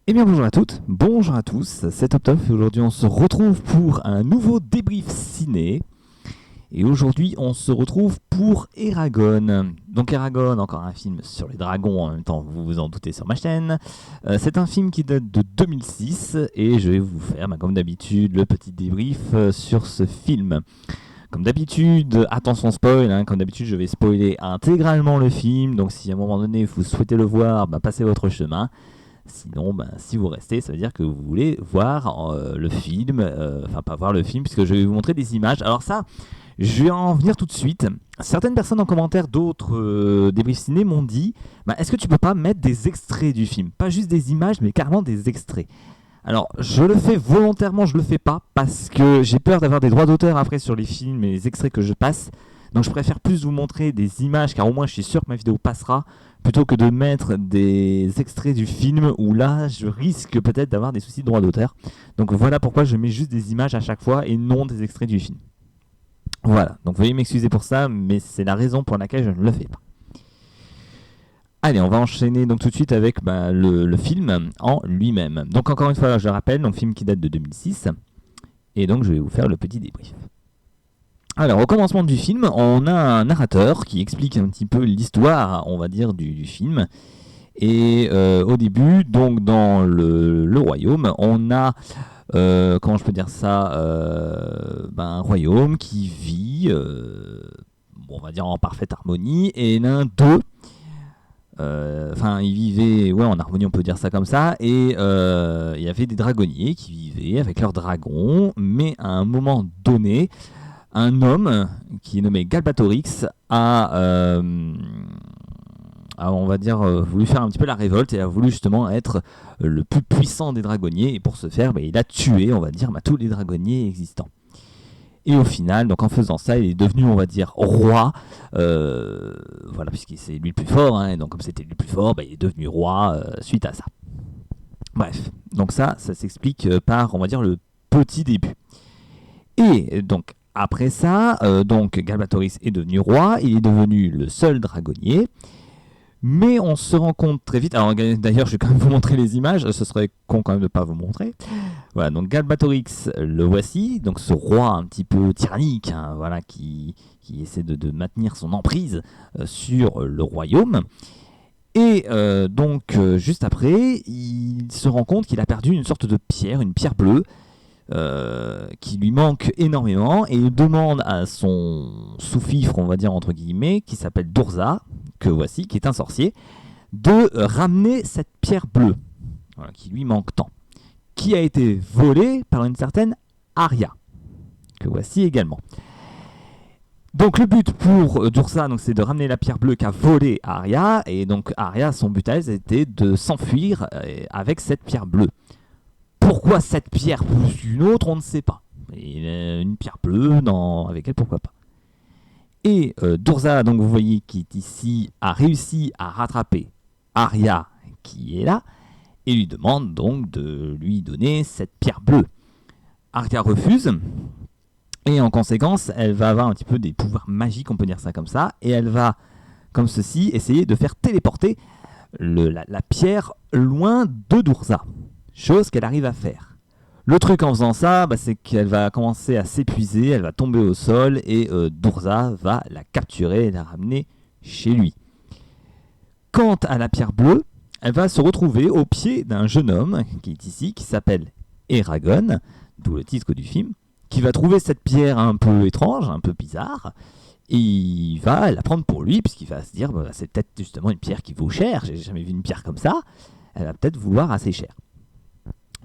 Eh bien bonjour à toutes, bonjour à tous, c'est Top Top et aujourd'hui on se retrouve pour un nouveau débrief ciné. Et aujourd'hui on se retrouve pour Eragon. Donc Eragon, encore un film sur les dragons, en même temps vous vous en doutez sur ma chaîne. C'est un film qui date de 2006 et je vais vous faire, comme d'habitude, le petit débrief sur ce film. Comme d'habitude, attention spoil, comme d'habitude je vais spoiler intégralement le film, donc si à un moment donné vous souhaitez le voir, passez votre chemin. Sinon, si vous restez, ça veut dire que vous voulez voir le film, enfin pas voir le film, puisque je vais vous montrer des images. Alors ça, je vais en venir tout de suite. Certaines personnes en commentaire d'autres débriefs ciné m'ont dit, est-ce que tu peux pas mettre des extraits du film? Pas juste des images, mais carrément des extraits. Alors, je le fais volontairement, je le fais pas, parce que j'ai peur d'avoir des droits d'auteur après sur les films et les extraits que je passe. Donc je préfère plus vous montrer des images, car au moins je suis sûr que ma vidéo passera, plutôt que de mettre des extraits du film où là je risque peut-être d'avoir des soucis de droit d'auteur. Donc voilà pourquoi je mets juste des images à chaque fois et non des extraits du film. Voilà, donc veuillez m'excuser pour ça, mais c'est la raison pour laquelle je ne le fais pas. Allez, on va enchaîner donc tout de suite avec le film en lui-même. Donc encore une fois, je le rappelle, donc film qui date de 2006, et donc je vais vous faire le petit débrief. Alors, au commencement du film, on a un narrateur qui explique un petit peu l'histoire, on va dire, du film. Et au début, donc dans le royaume, on a, comment je peux dire ça, un royaume qui vit, on va dire en parfaite harmonie, et l'un d'eux, ils vivaient en harmonie, on peut dire ça comme ça, et il y avait des dragonniers qui vivaient avec leurs dragons, mais à un moment donné, un homme qui est nommé Galbatorix a on va dire, voulu faire un petit peu la révolte et a voulu justement être le plus puissant des dragonniers. Et pour ce faire, il a tué, on va dire, tous les dragonniers existants. Et au final, donc en faisant ça, il est devenu, on va dire, roi. Voilà, puisque c'est lui le plus fort. Et donc comme c'était lui le plus fort, il est devenu roi suite à ça. Bref, donc ça s'explique par, on va dire, le petit début. Et donc après ça, Galbatorix est devenu roi, il est devenu le seul dragonnier, mais on se rend compte très vite, alors d'ailleurs je vais quand même vous montrer les images, ce serait con quand même de ne pas vous montrer. Voilà, donc Galbatorix, le voici, donc ce roi un petit peu tyrannique, qui essaie de maintenir son emprise sur le royaume. Et juste après, il se rend compte qu'il a perdu une sorte de pierre, une pierre bleue, qui lui manque énormément, et il demande à son sous-fifre, on va dire entre guillemets, qui s'appelle Durza, que voici, qui est un sorcier, de ramener cette pierre bleue, qui lui manque tant, qui a été volée par une certaine Arya, que voici également. Donc le but pour Durza, c'est de ramener la pierre bleue qu'a volée Arya, et donc Arya, son but à elle, c'était de s'enfuir avec cette pierre bleue. Pourquoi cette pierre plus qu'une autre, on ne sait pas. Et une pierre bleue, avec elle, pourquoi pas. Et Durza, donc vous voyez, qui est ici, a réussi à rattraper Arya, qui est là, et lui demande donc de lui donner cette pierre bleue. Arya refuse, et en conséquence, elle va avoir un petit peu des pouvoirs magiques, on peut dire ça comme ça, et elle va, comme ceci, essayer de faire téléporter la pierre loin de Durza. Chose qu'elle arrive à faire. Le truc en faisant ça, c'est qu'elle va commencer à s'épuiser, elle va tomber au sol et Durza va la capturer et la ramener chez lui. Quant à la pierre bleue, elle va se retrouver au pied d'un jeune homme qui est ici, qui s'appelle Eragon, d'où le titre du film, qui va trouver cette pierre un peu étrange, un peu bizarre, et il va la prendre pour lui, puisqu'il va se dire, c'est peut-être justement une pierre qui vaut cher, j'ai jamais vu une pierre comme ça, elle va peut-être vouloir assez cher.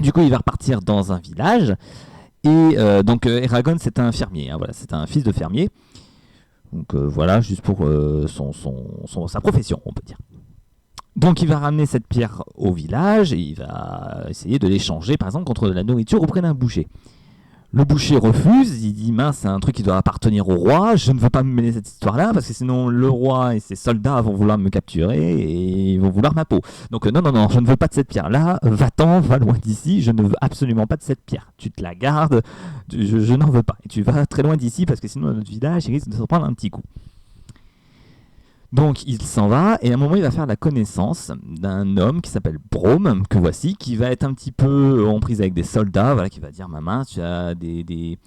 Du coup, il va repartir dans un village. Et Eragon, c'est un fermier. C'est un fils de fermier. Donc voilà, juste pour sa profession, on peut dire. Donc il va ramener cette pierre au village et il va essayer de l'échanger, par exemple, contre de la nourriture auprès d'un boucher. Le boucher refuse, il dit mince, c'est un truc qui doit appartenir au roi, je ne veux pas me mêler cette histoire-là, parce que sinon le roi et ses soldats vont vouloir me capturer et ils vont vouloir ma peau. Donc non, je ne veux pas de cette pierre-là, va-t'en, va loin d'ici, je ne veux absolument pas de cette pierre. Tu te la gardes, je n'en veux pas. Et tu vas très loin d'ici, parce que sinon notre village il risque de se prendre un petit coup. Donc il s'en va et à un moment il va faire la connaissance d'un homme qui s'appelle Brome, que voici, qui va être un petit peu en prise avec des soldats, voilà, qui va dire maman, tu as des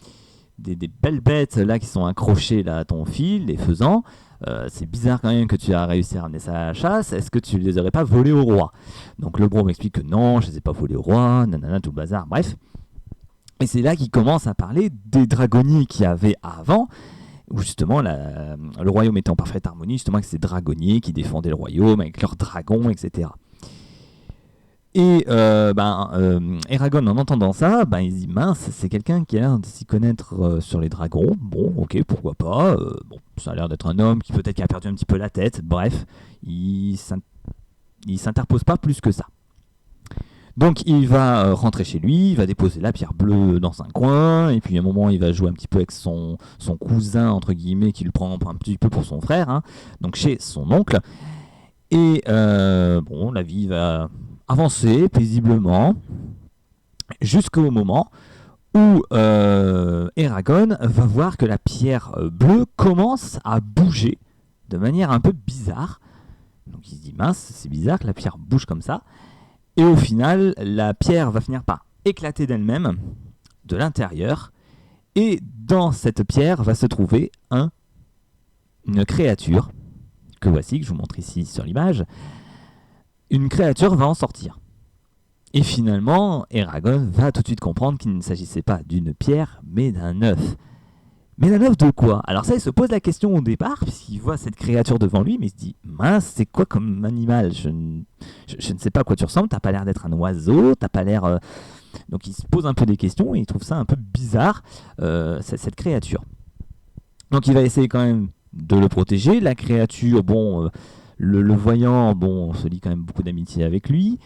belles bêtes là qui sont accrochées là à ton fil, les faisans. C'est bizarre quand même que tu as réussi à ramener ça à la chasse. Est-ce que tu les aurais pas volés au roi? Donc le Brome explique que non, je les ai pas volés au roi, nanana, tout le bazar, bref. Et c'est là qu'il commence à parler des dragonniers qu'il y avait avant, où justement le royaume était en parfaite harmonie, justement avec ces dragonniers qui défendaient le royaume avec leurs dragons, etc. Et Eragon, en entendant ça, il se dit mince, c'est quelqu'un qui a l'air de s'y connaître sur les dragons. Bon, ok, pourquoi pas. Bon, ça a l'air d'être un homme qui peut-être a perdu un petit peu la tête. Bref, il s'interpose pas plus que ça. Donc il va rentrer chez lui, il va déposer la pierre bleue dans un coin, et puis à un moment il va jouer un petit peu avec son cousin, entre guillemets, qui le prend un petit peu pour son frère, hein, donc chez son oncle. Et la vie va avancer paisiblement, jusqu'au moment où Eragon va voir que la pierre bleue commence à bouger de manière un peu bizarre. Donc il se dit mince, c'est bizarre que la pierre bouge comme ça. Et au final, la pierre va finir par éclater d'elle-même de l'intérieur. Et dans cette pierre va se trouver une créature, que voici, que je vous montre ici sur l'image. Une créature va en sortir. Et finalement, Eragon va tout de suite comprendre qu'il ne s'agissait pas d'une pierre, mais d'un œuf. Mais d'un œuf de quoi? Alors ça, il se pose la question au départ, puisqu'il voit cette créature devant lui, mais il se dit, mince, c'est quoi comme animal? Je ne sais pas à quoi tu ressembles, t'as pas l'air d'être un oiseau, t'as pas l'air... Donc il se pose un peu des questions, et il trouve ça un peu bizarre, cette créature. Donc il va essayer quand même de le protéger. La créature, le voyant, se lie quand même beaucoup d'amitié avec lui.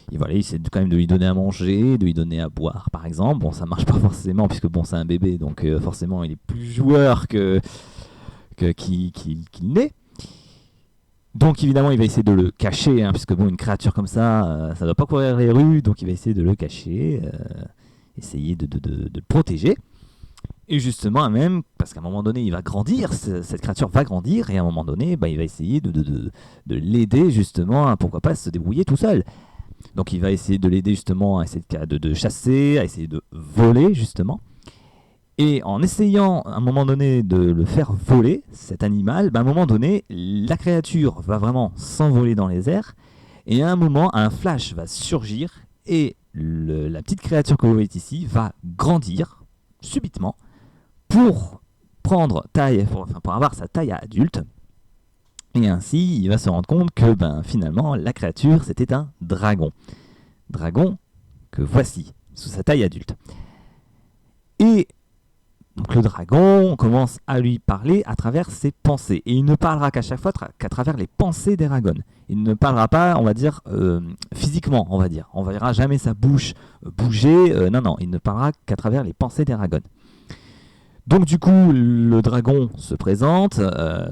Et voilà, il essaie quand même de lui donner à manger, de lui donner à boire, par exemple. Bon, ça marche pas forcément, puisque c'est un bébé, donc forcément, il est plus joueur qu'il n'est. Donc évidemment, il va essayer de le cacher, hein, puisque une créature comme ça doit pas courir les rues, donc il va essayer de le cacher, essayer de le protéger. Et justement, même, parce qu'à un moment donné, il va grandir, cette créature va grandir, et à un moment donné, il va essayer de l'aider justement à, pourquoi pas, se débrouiller tout seul. Donc il va essayer de l'aider justement à essayer de chasser, à essayer de voler justement. Et en essayant à un moment donné de le faire voler, cet animal, à un moment donné, la créature va vraiment s'envoler dans les airs. Et à un moment, un flash va surgir et la petite créature que vous voyez ici va grandir subitement pour prendre taille, pour avoir sa taille adulte. Et ainsi, il va se rendre compte que finalement, la créature, c'était un dragon. Dragon que voici, sous sa taille adulte. Et donc le dragon commence à lui parler à travers ses pensées. Et il ne parlera qu'à chaque fois qu'à travers les pensées d'Eragon. Il ne parlera pas, on va dire, physiquement, on va dire. On ne verra jamais sa bouche bouger. Non, il ne parlera qu'à travers les pensées d'Eragon. Donc du coup, le dragon se présente,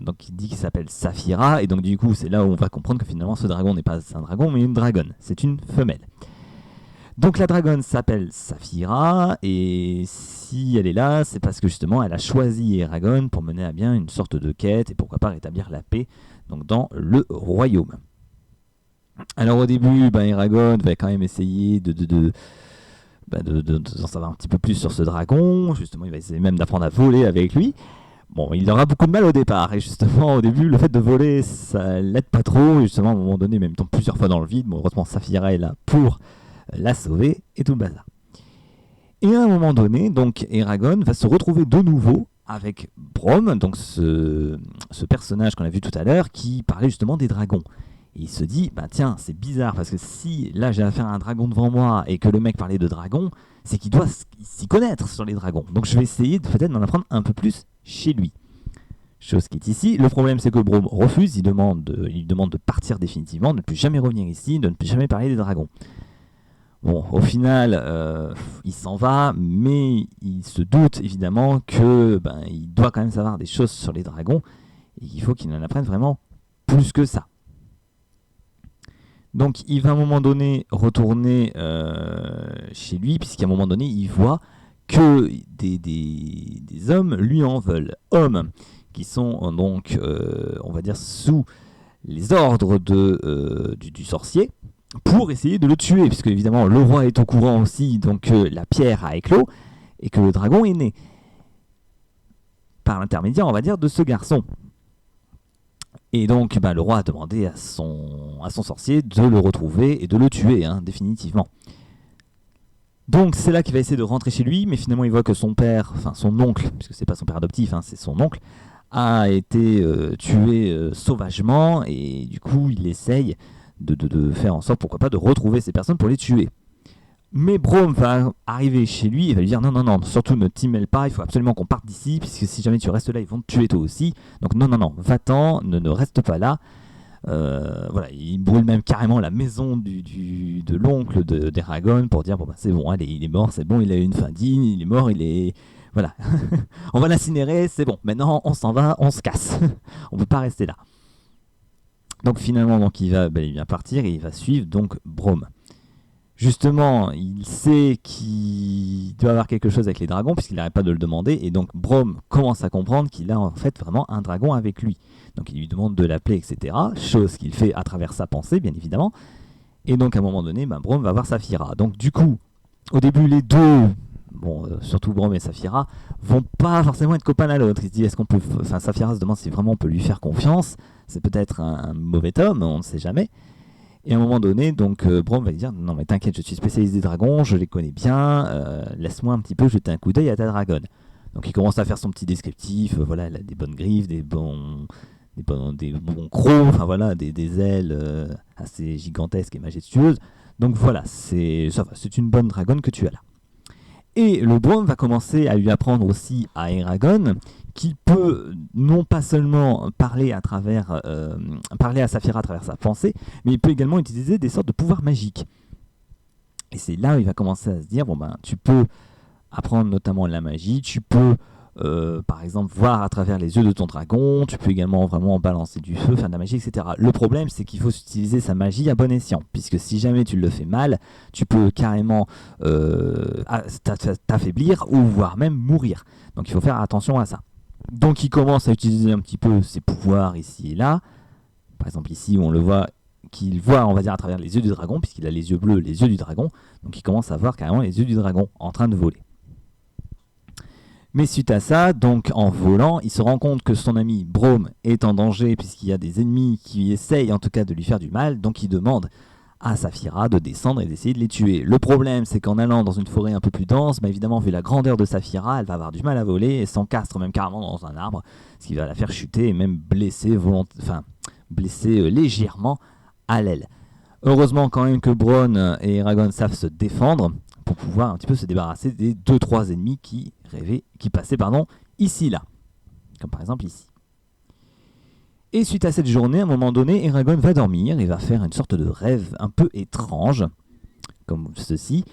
donc il dit qu'il s'appelle Saphira, et donc du coup, c'est là où on va comprendre que finalement, ce dragon n'est pas un dragon, mais une dragonne. C'est une femelle. Donc la dragonne s'appelle Saphira, et si elle est là, c'est parce que justement, elle a choisi Eragon pour mener à bien une sorte de quête, et pourquoi pas rétablir la paix donc, dans le royaume. Alors au début, Eragon va quand même essayer d'en savoir un petit peu plus sur ce dragon. Justement, il va essayer même d'apprendre à voler avec lui. Bon, il aura beaucoup de mal au départ. Et justement, au début, le fait de voler, ça l'aide pas trop. Et justement, à un moment donné, même il tombe plusieurs fois dans le vide. Bon, heureusement, Saphira est là pour la sauver et tout le bazar. Et à un moment donné, donc, Eragon va se retrouver de nouveau avec Brome, donc ce personnage qu'on a vu tout à l'heure, qui parlait justement des dragons. Et il se dit, tiens, c'est bizarre, parce que si là j'ai affaire à un dragon devant moi et que le mec parlait de dragon, c'est qu'il doit s'y connaître sur les dragons. Donc je vais essayer peut-être d'en apprendre un peu plus chez lui. Chose qui est ici. Le problème, c'est que Brome refuse, il demande de partir définitivement, de ne plus jamais revenir ici, de ne plus jamais parler des dragons. Bon, au final, il s'en va, mais il se doute évidemment que il doit quand même savoir des choses sur les dragons et qu'il faut qu'il en apprenne vraiment plus que ça. Donc il va à un moment donné retourner chez lui, puisqu'à un moment donné, il voit que des hommes lui en veulent. Hommes qui sont donc, on va dire, sous les ordres du sorcier pour essayer de le tuer, puisque évidemment le roi est au courant aussi, donc la pierre a éclos et que le dragon est né par l'intermédiaire, on va dire, de ce garçon. Et donc le roi a demandé à son sorcier de le retrouver et de le tuer, définitivement. Donc c'est là qu'il va essayer de rentrer chez lui, mais finalement il voit que son père, enfin son oncle, puisque c'est pas son père adoptif, c'est son oncle, a été tué sauvagement, et du coup il essaye de faire en sorte, pourquoi pas, de retrouver ces personnes pour les tuer. Mais Braum va arriver chez lui et va lui dire non, surtout ne t'y mêle pas, il faut absolument qu'on parte d'ici, puisque si jamais tu restes là, ils vont te tuer toi aussi. Donc non, va-t'en, ne reste pas là. Voilà, il brûle même carrément la maison de l'oncle d'Eragon pour dire c'est bon, allez, il est mort, c'est bon, il a eu une fin digne, il est mort, il est... Voilà, on va l'incinérer, c'est bon, maintenant on s'en va, on se casse, on peut pas rester là. Donc finalement, il va partir et il va suivre donc Braum. Justement, il sait qu'il doit avoir quelque chose avec les dragons puisqu'il n'arrête pas de le demander, et donc Braum commence à comprendre qu'il a en fait vraiment un dragon avec lui. Donc il lui demande de l'appeler, etc. Chose qu'il fait à travers sa pensée, bien évidemment. Et donc à un moment donné, Braum va voir Saphira. Donc du coup, au début, les deux, surtout Braum et Saphira, vont pas forcément être copains l'un à l'autre. Il se dit, est-ce qu'on peut... Enfin, Saphira se demande si vraiment on peut lui faire confiance. C'est peut-être un mauvais homme, on ne sait jamais. Et à un moment donné, donc Braum va lui dire, non mais t'inquiète, je suis spécialiste des dragons, je les connais bien, laisse-moi un petit peu jeter un coup d'œil à ta dragonne. Donc il commence à faire son petit descriptif, voilà, elle a des bonnes griffes, des bons crocs, enfin voilà, des ailes assez gigantesques et majestueuses. Donc voilà, c'est une bonne dragonne que tu as là. Et le Braum va commencer à lui apprendre aussi à Eragon qu'il peut non pas seulement parler à Saphira à travers sa pensée, mais il peut également utiliser des sortes de pouvoirs magiques. Et c'est là où il va commencer à se dire, tu peux apprendre notamment la magie, tu peux par exemple voir à travers les yeux de ton dragon, tu peux également vraiment balancer du feu, faire de la magie, etc. Le problème, c'est qu'il faut utiliser sa magie à bon escient, puisque si jamais tu le fais mal, tu peux carrément t'affaiblir ou voire même mourir. Donc il faut faire attention à ça. Donc il commence à utiliser un petit peu ses pouvoirs ici et là. Par exemple ici où on le voit qu'il voit, on va dire, à travers les yeux du dragon, puisqu'il a les yeux bleus, les yeux du dragon. Donc il commence à voir carrément les yeux du dragon en train de voler. Mais suite à ça, donc en volant, il se rend compte que son ami Braum est en danger puisqu'il y a des ennemis qui essayent en tout cas de lui faire du mal. Donc il demande à Saphira de descendre et d'essayer de les tuer. Le problème, c'est qu'en allant dans une forêt un peu plus dense, évidemment, vu la grandeur de Saphira, elle va avoir du mal à voler et s'encastre même carrément dans un arbre, ce qui va la faire chuter et même blesser légèrement à l'aile. Heureusement quand même que Braun et Eragon savent se défendre pour pouvoir un petit peu se débarrasser des 2-3 ennemis qui passaient ici là, comme par exemple ici. Et suite à cette journée, à un moment donné, Eragon va dormir et va faire une sorte de rêve un peu étrange, comme ceci,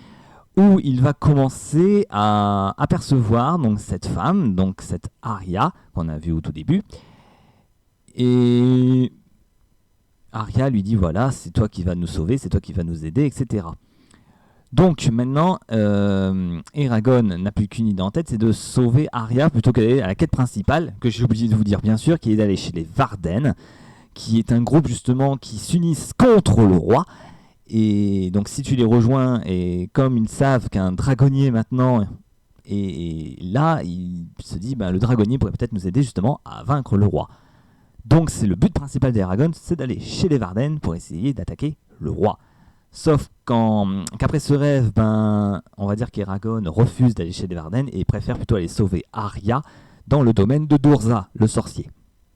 où il va commencer à apercevoir donc cette femme, donc cette Arya qu'on a vue au tout début. Et Arya lui dit, voilà, c'est toi qui vas nous sauver, c'est toi qui vas nous aider, etc. Donc maintenant, Eragon n'a plus qu'une idée en tête, c'est de sauver Arya plutôt qu'aller à la quête principale, que j'ai oublié de vous dire bien sûr, qui est d'aller chez les Varden, qui est un groupe justement qui s'unissent contre le roi. Et donc si tu les rejoins, et comme ils savent qu'un dragonnier maintenant est là, il se dit, le dragonnier pourrait peut-être nous aider justement à vaincre le roi. Donc c'est le but principal d'Eragon, c'est d'aller chez les Varden pour essayer d'attaquer le roi. Sauf qu'après ce rêve, on va dire qu'Eragon refuse d'aller chez les Varden et préfère plutôt aller sauver Arya dans le domaine de Durza, le sorcier.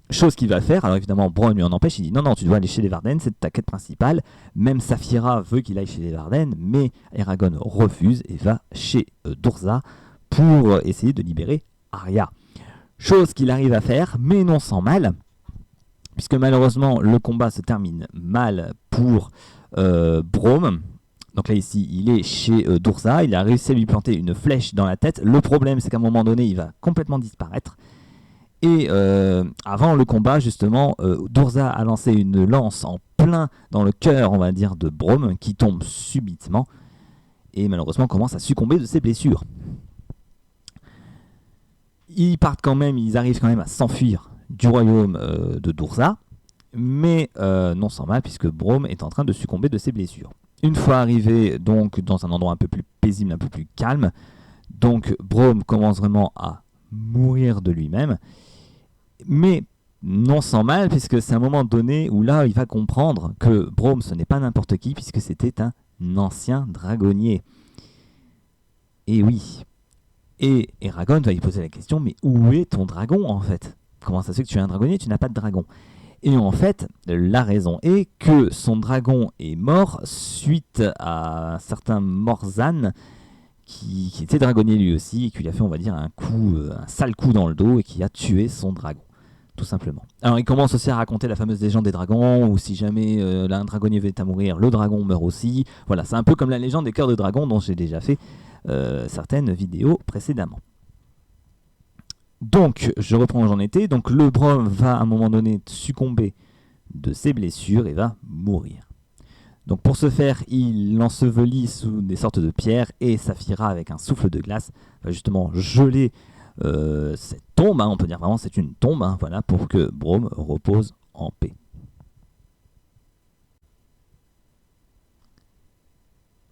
Chose qu'il va faire, alors évidemment Braun lui en empêche, il dit non, tu dois aller chez les Varden, c'est ta quête principale. Même Saphira veut qu'il aille chez les Varden, mais Eragon refuse et va chez Durza pour essayer de libérer Arya. Chose qu'il arrive à faire, mais non sans mal, puisque malheureusement le combat se termine mal pour Braum. Donc là ici il est chez Durza, il a réussi à lui planter une flèche dans la tête. Le problème c'est qu'à un moment donné il va complètement disparaître. Et avant le combat justement, Durza a lancé une lance en plein dans le cœur, on va dire, de Braum, qui tombe subitement et malheureusement commence à succomber de ses blessures. Ils arrivent quand même à s'enfuir du royaume de Durza, mais non sans mal, puisque Braum est en train de succomber de ses blessures. Une fois arrivé donc dans un endroit un peu plus paisible, un peu plus calme, donc Braum commence vraiment à mourir de lui-même, mais non sans mal, puisque c'est un moment donné où là il va comprendre que Braum ce n'est pas n'importe qui, puisque c'était un ancien dragonnier. Et oui. Et Eragon va lui poser la question, mais où est ton dragon en fait? Comment ça se fait que tu es un dragonnier, tu n'as pas de dragon? Et en fait, la raison est que son dragon est mort suite à un certain Morzan qui était dragonnier lui aussi et qui lui a fait, on va dire, un sale coup dans le dos et qui a tué son dragon, tout simplement. Alors il commence aussi à raconter la fameuse légende des dragons, où si jamais un dragonnier venait à mourir, le dragon meurt aussi. Voilà, c'est un peu comme la légende des cœurs de dragon dont j'ai déjà fait certaines vidéos précédemment. Donc, je reprends où j'en étais. Donc, le Braum va à un moment donné succomber de ses blessures et va mourir. Donc, pour ce faire, il l'ensevelit sous des sortes de pierres et Saphira, avec un souffle de glace, va justement geler cette tombe. On peut dire vraiment c'est une tombe, voilà, pour que Braum repose en paix.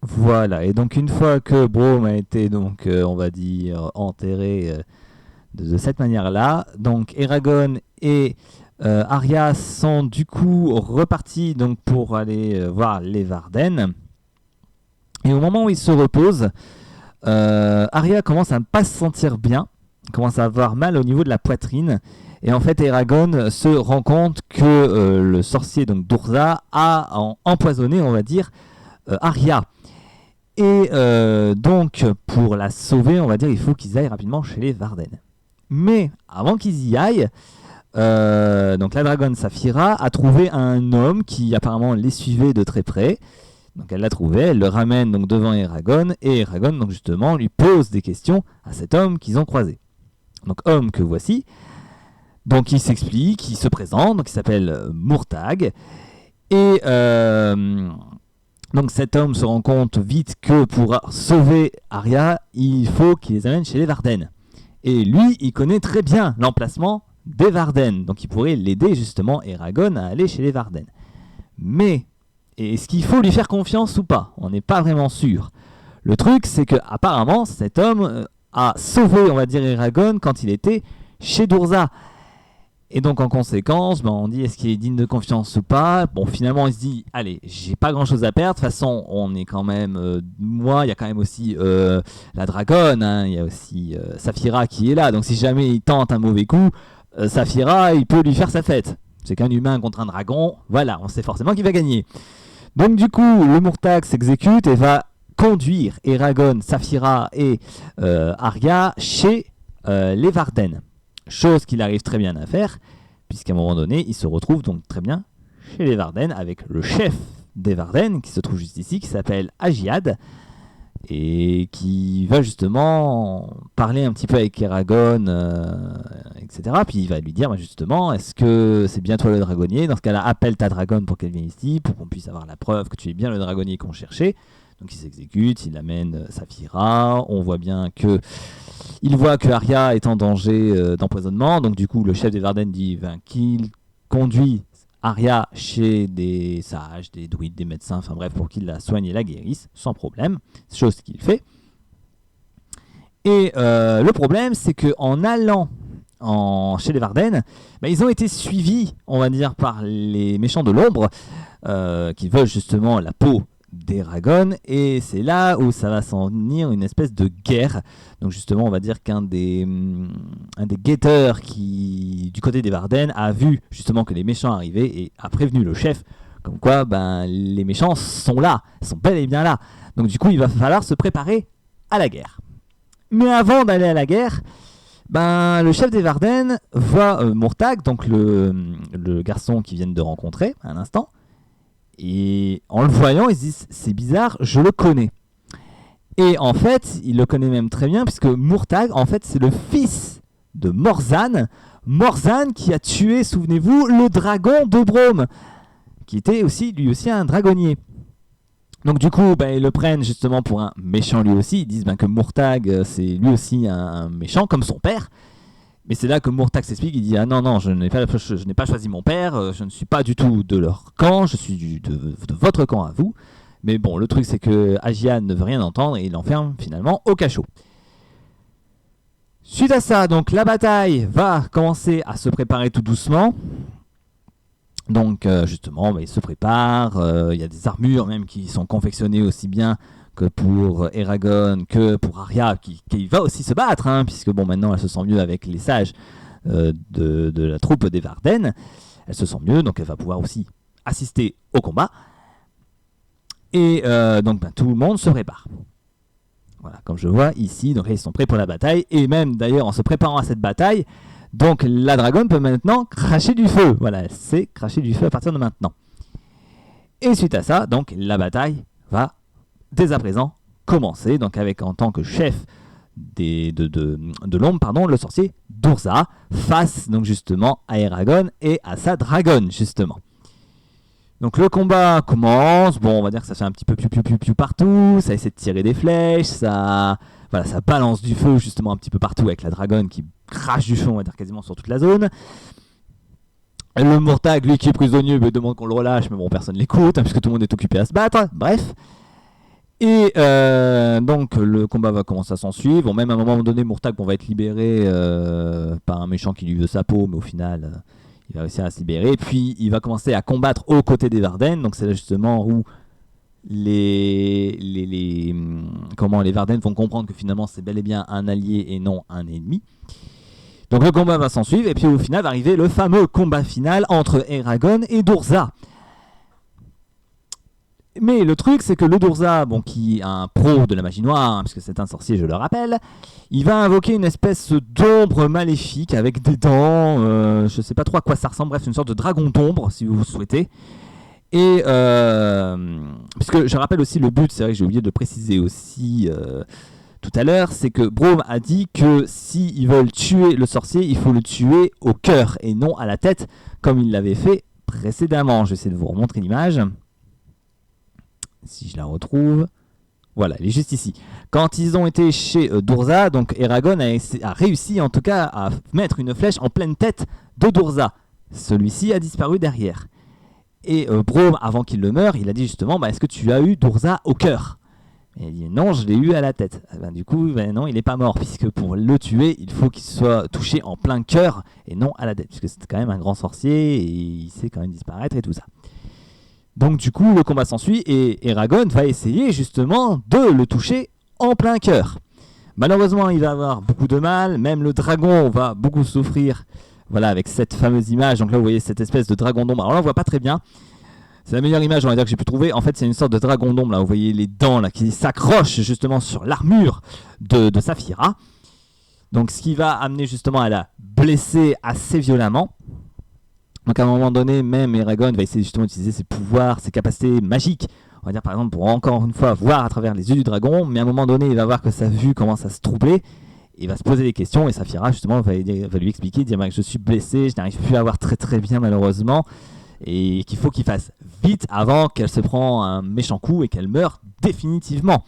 Voilà, et donc une fois que Braum a été, donc, on va dire, enterré de cette manière-là, donc Eragon et Arya sont du coup repartis donc, pour aller voir les Varden. Et au moment où ils se reposent, Arya commence à ne pas se sentir bien, commence à avoir mal au niveau de la poitrine. Et en fait, Eragon se rend compte que le sorcier donc d'Urza a empoisonné, on va dire, Arya. Et donc, pour la sauver, on va dire, il faut qu'ils aillent rapidement chez les Varden. Mais avant qu'ils y aillent, donc la dragonne Saphira a trouvé un homme qui apparemment les suivait de très près. Donc elle l'a trouvé, elle le ramène donc devant Eragon, et Eragon donc justement lui pose des questions à cet homme qu'ils ont croisé. Donc homme que voici. Donc il s'explique, il se présente, donc il s'appelle Murtag, et donc cet homme se rend compte vite que pour sauver Arya, il faut qu'il les amène chez les Varden. Et lui, il connaît très bien l'emplacement des Varden, donc il pourrait l'aider justement Eragon à aller chez les Varden. Mais, est-ce qu'il faut lui faire confiance ou pas? On n'est pas vraiment sûr. Le truc, c'est que apparemment, cet homme a sauvé, on va dire, Eragon quand il était chez Durza. Et donc en conséquence, on dit est-ce qu'il est digne de confiance ou pas? Bon, finalement il se dit allez, j'ai pas grand chose à perdre. De toute façon, on est quand même moi, il y a quand même aussi la dragonne, il y a aussi Saphira qui est là. Donc si jamais il tente un mauvais coup, Saphira, il peut lui faire sa fête. C'est qu'un humain contre un dragon, voilà, on sait forcément qu'il va gagner. Donc du coup, le Murtag s'exécute et va conduire Eragon, Saphira et Arya chez les Varden. Chose qu'il arrive très bien à faire, puisqu'à un moment donné, il se retrouve donc très bien chez les Varden avec le chef des Varden, qui se trouve juste ici, qui s'appelle Agiad, et qui va justement parler un petit peu avec Eragon, etc. Puis il va lui dire justement, est-ce que c'est bien toi le dragonnier? Dans ce cas-là, appelle ta dragonne pour qu'elle vienne ici, pour qu'on puisse avoir la preuve que tu es bien le dragonnier qu'on cherchait. Donc il s'exécute, il amène Saphira, on voit bien que il voit que Arya est en danger d'empoisonnement, donc du coup le chef des Varden dit qu'il conduit Arya chez des sages, des druides, des médecins, enfin bref, pour qu'ils la soignent et la guérissent, sans problème, chose qu'il fait. Et le problème, c'est qu'en allant chez les Varden, ils ont été suivis, on va dire, par les méchants de l'ombre, qui veulent justement la peau d'Eragon, et c'est là où ça va s'en venir une espèce de guerre. Donc justement, on va dire qu'un des guetteurs qui du côté des Varden a vu justement que les méchants arrivaient et a prévenu le chef comme quoi les méchants sont là, sont bel et bien là. Donc du coup, il va falloir se préparer à la guerre. Mais avant d'aller à la guerre, le chef des Varden voit Murtag, donc le garçon qu'ils viennent de rencontrer à l'instant. Et en le voyant, ils se disent c'est bizarre, je le connais. Et en fait, il le connaît même très bien, puisque Murtag, en fait, c'est le fils de Morzan. Morzan qui a tué, souvenez-vous, le dragon de Braum, qui était lui aussi un dragonnier. Donc du coup, ils le prennent justement pour un méchant lui aussi. Ils disent que Murtag, c'est lui aussi un méchant, comme son père. Mais c'est là que Murtagh s'explique, il dit ah non, je n'ai pas choisi mon père, je ne suis pas du tout de leur camp, je suis de votre camp à vous. Mais bon, le truc c'est que Ajian ne veut rien entendre et il l'enferme finalement au cachot. Suite à ça, donc la bataille va commencer à se préparer tout doucement. Donc justement, il se prépare, il y a des armures même qui sont confectionnées aussi bien que pour Eragon, que pour Arya, qui va aussi se battre, hein, puisque bon, maintenant elle se sent mieux avec les sages de la troupe des Varden. Elle se sent mieux, donc elle va pouvoir aussi assister au combat. Et donc tout le monde se prépare. Voilà, comme je vois ici, donc là, ils sont prêts pour la bataille, et même d'ailleurs en se préparant à cette bataille, donc la dragonne peut maintenant cracher du feu. Voilà, elle sait cracher du feu à partir de maintenant. Et suite à ça, donc la bataille va dès à présent commencer, donc avec en tant que chef de l'ombre, le sorcier Durza, face donc justement à Eragon et à sa dragonne justement. Donc le combat commence, bon on va dire que ça fait un petit peu piou partout, ça essaie de tirer des flèches, ça balance du feu justement un petit peu partout avec la dragonne qui crache du feu, on va dire quasiment sur toute la zone. Le Murtagh, lui qui est prisonnier, demande qu'on le relâche, mais bon personne l'écoute, hein, puisque tout le monde est occupé à se battre, bref. Et donc le combat va commencer à s'en suivre. Bon, même à un moment donné, Murtagh va être libéré par un méchant qui lui veut sa peau, mais au final, il va réussir à se libérer. Et puis il va commencer à combattre aux côtés des Varden. Donc c'est là justement où les Varden vont comprendre que finalement c'est bel et bien un allié et non un ennemi. Donc le combat va s'en suivre. Et puis au final va arriver le fameux combat final entre Eragon et Durza. Mais le truc, c'est que le Durza, bon, qui est un pro de la magie noire, hein, puisque c'est un sorcier, je le rappelle, il va invoquer une espèce d'ombre maléfique avec des dents, je sais pas trop à quoi ça ressemble, bref, une sorte de dragon d'ombre, si vous souhaitez. Et, puisque je rappelle aussi le but, c'est vrai que j'ai oublié de préciser aussi tout à l'heure, c'est que Braum a dit que s'ils veulent tuer le sorcier, il faut le tuer au cœur et non à la tête, comme il l'avait fait précédemment. Je vais essayer de vous remontrer l'image. Si je la retrouve, voilà, elle est juste ici. Quand ils ont été chez Durza, donc Eragon a réussi en tout cas à mettre une flèche en pleine tête de Durza. Celui-ci a disparu derrière. Et Braum, avant qu'il le meure, il a dit justement, est-ce que tu as eu Durza au cœur? Et il dit non, je l'ai eu à la tête. Du coup, non, il n'est pas mort, puisque pour le tuer, il faut qu'il soit touché en plein cœur et non à la tête, puisque c'est quand même un grand sorcier et il sait quand même disparaître et tout ça. Donc du coup, le combat s'ensuit et Eragon va essayer justement de le toucher en plein cœur. Malheureusement, il va avoir beaucoup de mal, même le dragon va beaucoup souffrir. Voilà, avec cette fameuse image. Donc là, vous voyez cette espèce de dragon d'ombre. Alors là, on voit pas très bien. C'est la meilleure image, on va dire, que j'ai pu trouver. En fait, c'est une sorte de dragon d'ombre. Là, vous voyez les dents là, qui s'accrochent justement sur l'armure de Saphira. Donc ce qui va amener justement à la blesser assez violemment. Donc à un moment donné, même Eragon va essayer justement d'utiliser ses pouvoirs, ses capacités magiques, on va dire par exemple pour encore une fois voir à travers les yeux du dragon, mais à un moment donné il va voir que sa vue commence à se troubler, il va se poser des questions et Saphira justement va lui expliquer, dire que je suis blessé, je n'arrive plus à voir très bien malheureusement, et qu'il faut qu'il fasse vite avant qu'elle se prenne un méchant coup et qu'elle meure définitivement.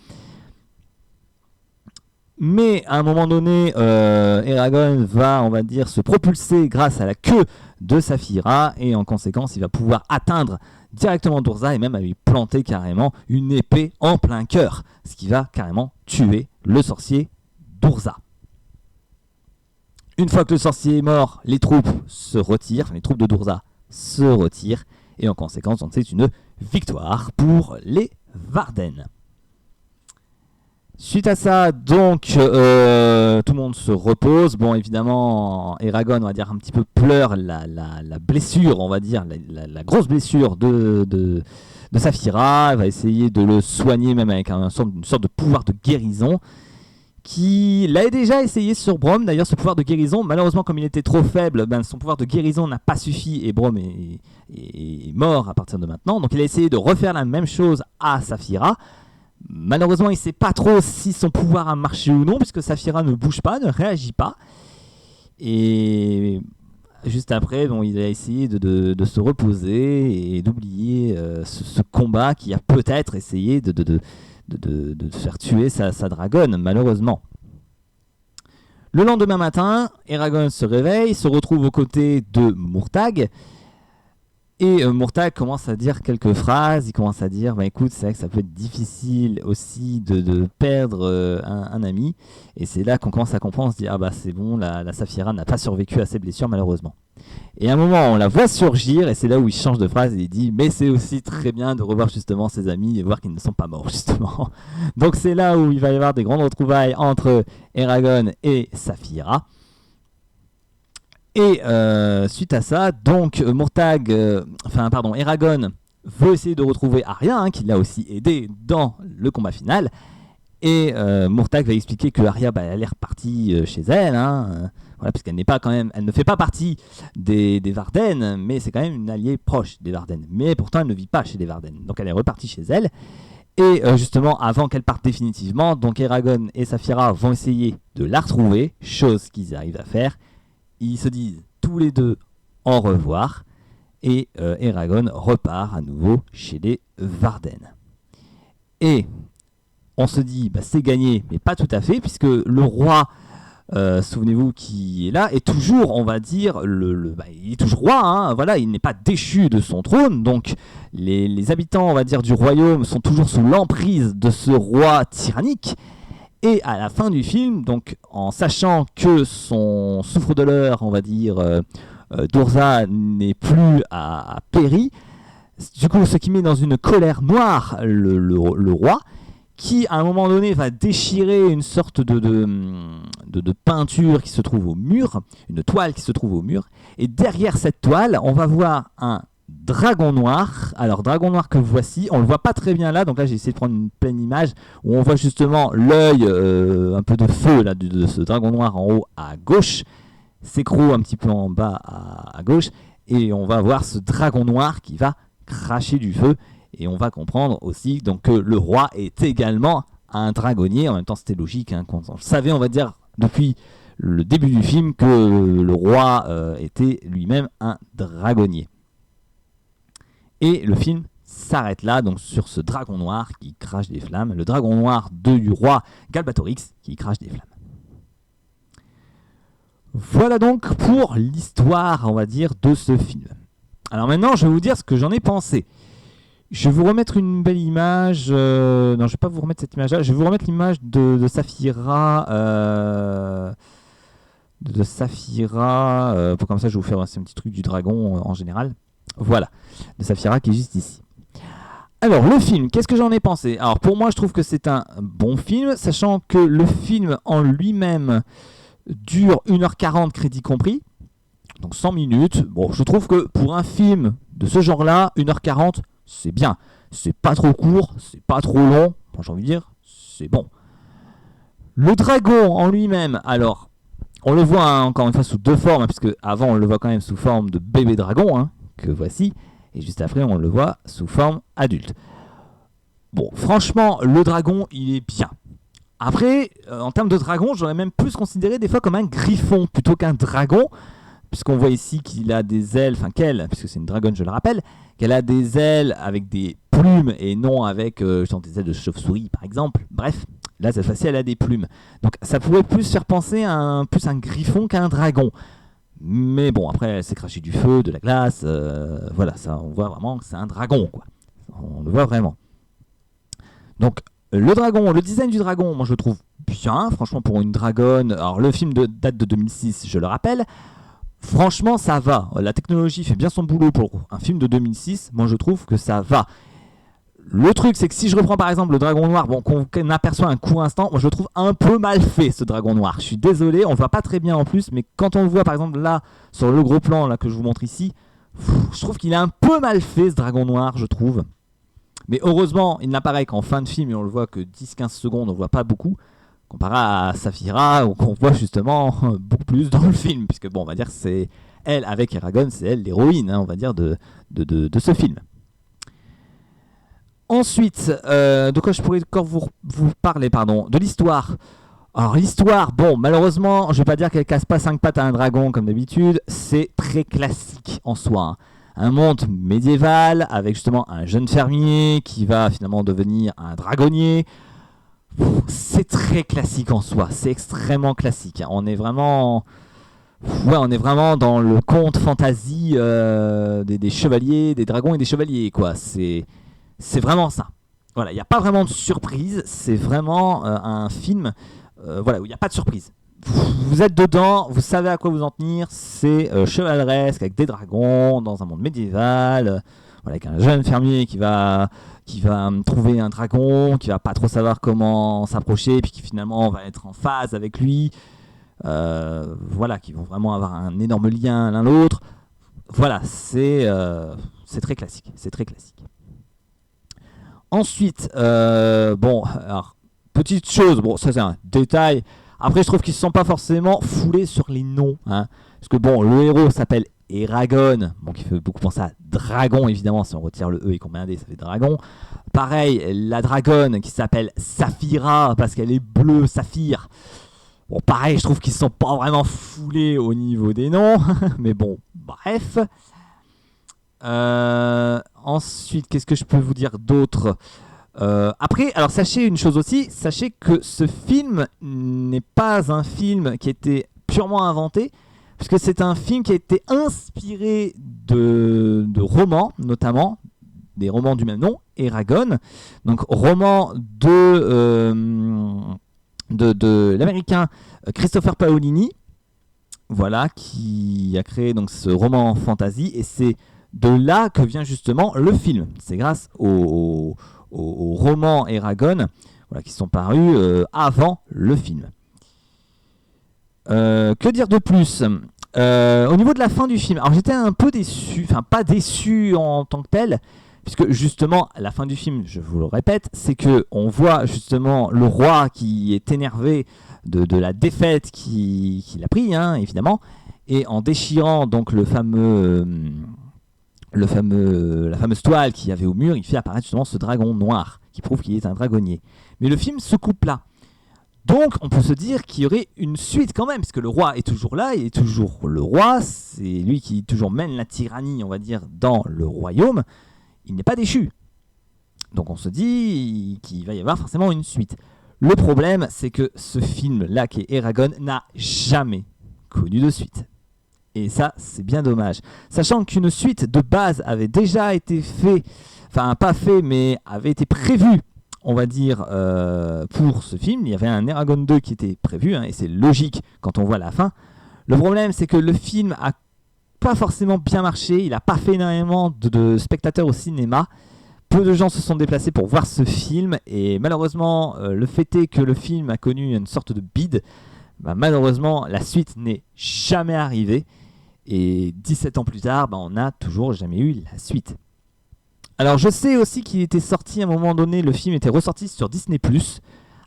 Mais à un moment donné, Eragon va, on va dire, se propulser grâce à la queue de Saphira et en conséquence, il va pouvoir atteindre directement Durza et même à lui planter carrément une épée en plein cœur, ce qui va carrément tuer le sorcier Durza. Une fois que le sorcier est mort, les troupes se retirent, les troupes de Durza se retirent et en conséquence, donc c'est une victoire pour les Varden. Suite à ça, donc, tout le monde se repose. Bon, évidemment, Eragon, on va dire, un petit peu pleure la blessure, on va dire, la grosse blessure de Saphira. Elle va essayer de le soigner, même avec une sorte de pouvoir de guérison, qui l'a déjà essayé sur Braum. D'ailleurs, ce pouvoir de guérison, malheureusement, comme il était trop faible, son pouvoir de guérison n'a pas suffi et Braum est mort à partir de maintenant. Donc, il a essayé de refaire la même chose à Saphira. Malheureusement, il ne sait pas trop si son pouvoir a marché ou non, puisque Saphira ne bouge pas, ne réagit pas. Et juste après, bon, il a essayé de se reposer et d'oublier ce combat qui a peut-être essayé de faire tuer sa dragonne, malheureusement. Le lendemain matin, Eragon se réveille, se retrouve aux côtés de Murtagh. Et Murtagh commence à dire quelques phrases. Il commence à dire écoute, c'est vrai que ça peut être difficile aussi de perdre un ami. Et c'est là qu'on commence à comprendre. On se dit c'est bon, la Saphira n'a pas survécu à ses blessures, malheureusement. Et à un moment, on la voit surgir. Et c'est là où il change de phrase. Et il dit mais c'est aussi très bien de revoir justement ses amis et voir qu'ils ne sont pas morts, justement. Donc c'est là où il va y avoir des grandes retrouvailles entre Eragon et Saphira. Et suite à ça, donc Eragon veut essayer de retrouver Arya, qui l'a aussi aidé dans le combat final. Et Murtagh va expliquer que Arya, elle est repartie chez elle, voilà, puisqu'elle n'est pas elle ne fait pas partie des Varden, mais c'est quand même une alliée proche des Varden. Mais pourtant, elle ne vit pas chez les Varden, donc elle est repartie chez elle. Et justement, avant qu'elle parte définitivement, donc Eragon et Saphira vont essayer de la retrouver, chose qu'ils arrivent à faire. Ils se disent tous les deux au revoir et Eragon repart à nouveau chez les Varden. Et on se dit c'est gagné, mais pas tout à fait, puisque le roi, souvenez-vous, qui est là, est toujours, on va dire, il est toujours roi, voilà, il n'est pas déchu de son trône, donc les habitants, on va dire, du royaume sont toujours sous l'emprise de ce roi tyrannique. Et à la fin du film, donc en sachant que son souffre-douleur, on va dire, d'Urza n'est plus à péri, du coup, ce qui met dans une colère noire le roi, qui à un moment donné va déchirer une sorte de peinture qui se trouve au mur, une toile qui se trouve au mur, et derrière cette toile, on va voir un dragon noir. Alors dragon noir que voici, on le voit pas très bien là, donc là j'ai essayé de prendre une pleine image où on voit justement l'œil un peu de feu là, de ce dragon noir en haut à gauche, s'écroule un petit peu en bas à gauche, et on va voir ce dragon noir qui va cracher du feu, et on va comprendre aussi donc, que le roi est également un dragonnier. En même temps c'était logique, on le savait, on va dire, depuis le début du film que le roi était lui-même un dragonnier. Et le film s'arrête là, donc sur ce dragon noir qui crache des flammes, le dragon noir du roi Galbatorix qui crache des flammes. Voilà donc pour l'histoire, on va dire, de ce film. Alors maintenant, je vais vous dire ce que j'en ai pensé. Je vais vous remettre une belle image. Non, je ne vais pas vous remettre cette image-là. Je vais vous remettre l'image de Saphira. Comme ça, je vais vous faire un petit truc du dragon en général. Voilà, de Saphira qui est juste ici. Alors, le film, qu'est-ce que j'en ai pensé ? Alors, pour moi, je trouve que c'est un bon film, sachant que le film en lui-même dure 1h40, crédit compris, donc 100 minutes. Bon, je trouve que pour un film de ce genre-là, 1h40, c'est bien. C'est pas trop court, c'est pas trop long, j'ai envie de dire, c'est bon. Le dragon en lui-même, alors, on le voit encore une fois sous deux formes, puisque avant on le voit quand même sous forme de bébé dragon, que voici, et juste après on le voit sous forme adulte. Bon, franchement, le dragon, il est bien. Après, en termes de dragon, j'aurais même plus considéré des fois comme un griffon plutôt qu'un dragon, puisqu'on voit ici qu'il a des ailes, puisque c'est une dragonne, je le rappelle, qu'elle a des ailes avec des plumes et non avec des ailes de chauve-souris par exemple. Bref, là cette fois-ci elle a des plumes. Donc ça pourrait plus faire penser à un griffon qu'à un dragon. Mais bon, après elle s'est craché du feu, de la glace, voilà, ça on voit vraiment que c'est un dragon, quoi. On le voit vraiment. Donc le dragon, le design du dragon, moi je le trouve bien, franchement pour une dragonne. Alors le film date de 2006, je le rappelle. Franchement, ça va. La technologie fait bien son boulot pour un film de 2006. Moi, je trouve que ça va. Le truc, c'est que si je reprends par exemple le dragon noir, qu'on aperçoit un court instant, moi je le trouve un peu mal fait ce dragon noir. Je suis désolé, on le voit pas très bien en plus, mais quand on le voit par exemple là, sur le gros plan là que je vous montre ici, je trouve qu'il est un peu mal fait ce dragon noir, je trouve. Mais heureusement, il n'apparaît qu'en fin de film et on le voit que 10-15 secondes, on le voit pas beaucoup. Comparé à Saphira, qu'on voit justement beaucoup plus dans le film, puisque bon, on va dire que c'est elle, avec Eragon, c'est elle l'héroïne, on va dire, de ce film. Ensuite, de quoi je pourrais encore vous parler, de l'histoire. Alors l'histoire, bon, malheureusement, je vais pas dire qu'elle casse pas 5 pattes à un dragon comme d'habitude, c'est très classique en soi. Un monde médiéval, avec justement un jeune fermier qui va finalement devenir un dragonnier. c'est très classique en soi, c'est extrêmement classique. On est vraiment, ouais, on est vraiment dans le conte fantasy des chevaliers, des dragons et des chevaliers, quoi. C'est vraiment ça. Voilà, il n'y a pas vraiment de surprise, c'est vraiment un film voilà, où il n'y a pas de surprise. Vous êtes dedans, vous savez à quoi vous en tenir, c'est chevaleresque avec des dragons dans un monde médiéval, voilà, avec un jeune fermier qui va trouver un dragon, qui va pas trop savoir comment s'approcher, puis qui finalement va être en phase avec lui, voilà, qui vont vraiment avoir un énorme lien l'un l'autre. Voilà, c'est très classique, c'est très classique. Ensuite, bon, alors, petite chose, bon, ça c'est un détail. Après, je trouve qu'ils ne se sont pas forcément foulés sur les noms, hein. Parce que bon, le héros s'appelle Eragon, bon, qui fait beaucoup penser à dragon, évidemment, si on retire le E et qu'on met un D, ça fait dragon. Pareil, la dragonne qui s'appelle Saphira, parce qu'elle est bleue, saphir. Bon, pareil, je trouve qu'ils ne se sont pas vraiment foulés au niveau des noms, mais bon, bref. Ensuite, qu'est-ce que je peux vous dire d'autre? Après, alors sachez une chose aussi, sachez que ce film n'est pas un film qui a été purement inventé, puisque c'est un film qui a été inspiré de romans, notamment des romans du même nom, Eragon, donc roman de l'américain Christopher Paolini, voilà, qui a créé donc ce roman fantasy, et c'est de là que vient justement le film. C'est grâce au roman Eragon, voilà, qui sont parus avant le film. Que dire de plus? Au niveau de la fin du film, alors j'étais un peu déçu, enfin pas déçu en tant que tel, puisque justement la fin du film, je vous le répète, c'est que on voit justement le roi qui est énervé de la défaite qu'il a pris, hein, évidemment, et en déchirant donc la fameuse toile qu'il y avait au mur, il fait apparaître justement ce dragon noir qui prouve qu'il est un dragonnier. Mais le film se coupe là. Donc on peut se dire qu'il y aurait une suite quand même, parce que le roi est toujours là, il est toujours le roi, c'est lui qui toujours mène la tyrannie, on va dire, dans le royaume. Il n'est pas déchu. Donc on se dit qu'il va y avoir forcément une suite. Le problème, c'est que ce film-là, qui est Eragon, n'a jamais connu de suite. Et ça, c'est bien dommage. Sachant qu'une suite de base avait déjà été faite, enfin pas fait, mais avait été prévue, on va dire, pour ce film. Il y avait un Eragon 2 qui était prévu, hein, et c'est logique quand on voit la fin. Le problème, c'est que le film a pas forcément bien marché, il n'a pas fait énormément de spectateurs au cinéma. Peu de gens se sont déplacés pour voir ce film, et malheureusement, le fait est que le film a connu une sorte de bide. Bah, malheureusement, la suite n'est jamais arrivée. Et 17 ans plus tard, on n'a toujours jamais eu la suite. Alors je sais aussi qu'il était sorti à un moment donné, le film était ressorti sur Disney+,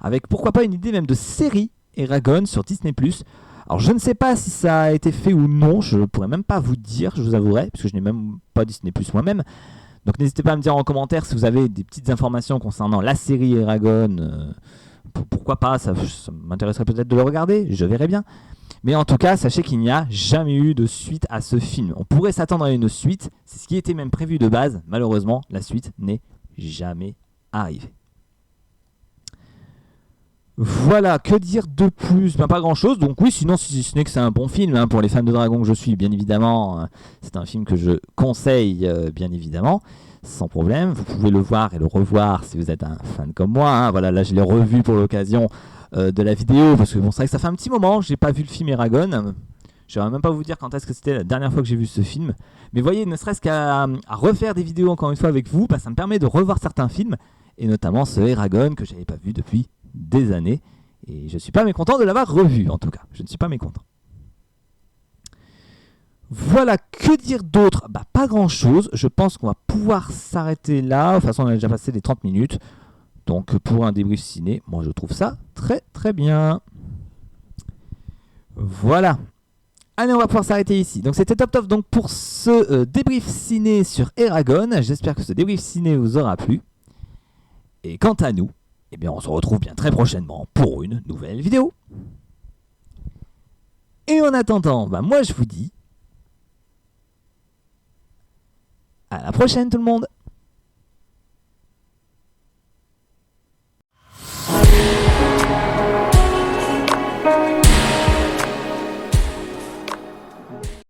avec pourquoi pas une idée même de série Eragon sur Disney+. Alors je ne sais pas si ça a été fait ou non, je ne pourrais même pas vous dire, je vous avouerai, parce que je n'ai même pas Disney+ moi-même. Donc n'hésitez pas à me dire en commentaire si vous avez des petites informations concernant la série Eragon. Pourquoi pas, ça m'intéresserait peut-être de le regarder, je verrai bien. Mais en tout cas, sachez qu'il n'y a jamais eu de suite à ce film. On pourrait s'attendre à une suite, c'est ce qui était même prévu de base. Malheureusement, la suite n'est jamais arrivée. Voilà, que dire de plus? Pas grand chose, donc oui, sinon si ce n'est que c'est un bon film, hein, pour les fans de dragons que je suis, bien évidemment. C'est un film que je conseille, bien évidemment, sans problème. Vous pouvez le voir et le revoir si vous êtes un fan comme moi, hein. Voilà, là je l'ai revu pour l'occasion de la vidéo, parce que bon, c'est vrai que ça fait un petit moment, j'ai pas vu le film Eragon. Je ne vais même pas vous dire quand est-ce que c'était la dernière fois que j'ai vu ce film. Mais voyez, ne serait-ce qu'à refaire des vidéos encore une fois avec vous, ça me permet de revoir certains films, et notamment ce Eragon que j'avais pas vu depuis des années. Et je suis pas mécontent de l'avoir revu, en tout cas. Je ne suis pas mécontent. Voilà, que dire d'autre? Pas grand-chose. Je pense qu'on va pouvoir s'arrêter là. De toute façon, on a déjà passé les 30 minutes. Donc pour un débrief ciné, moi je trouve ça très très bien. Voilà. Allez, on va pouvoir s'arrêter ici. Donc c'était top donc pour ce débrief ciné sur Eragon. J'espère que ce débrief ciné vous aura plu. Et quant à nous, eh bien on se retrouve bien très prochainement pour une nouvelle vidéo. Et en attendant, moi je vous dis à la prochaine tout le monde.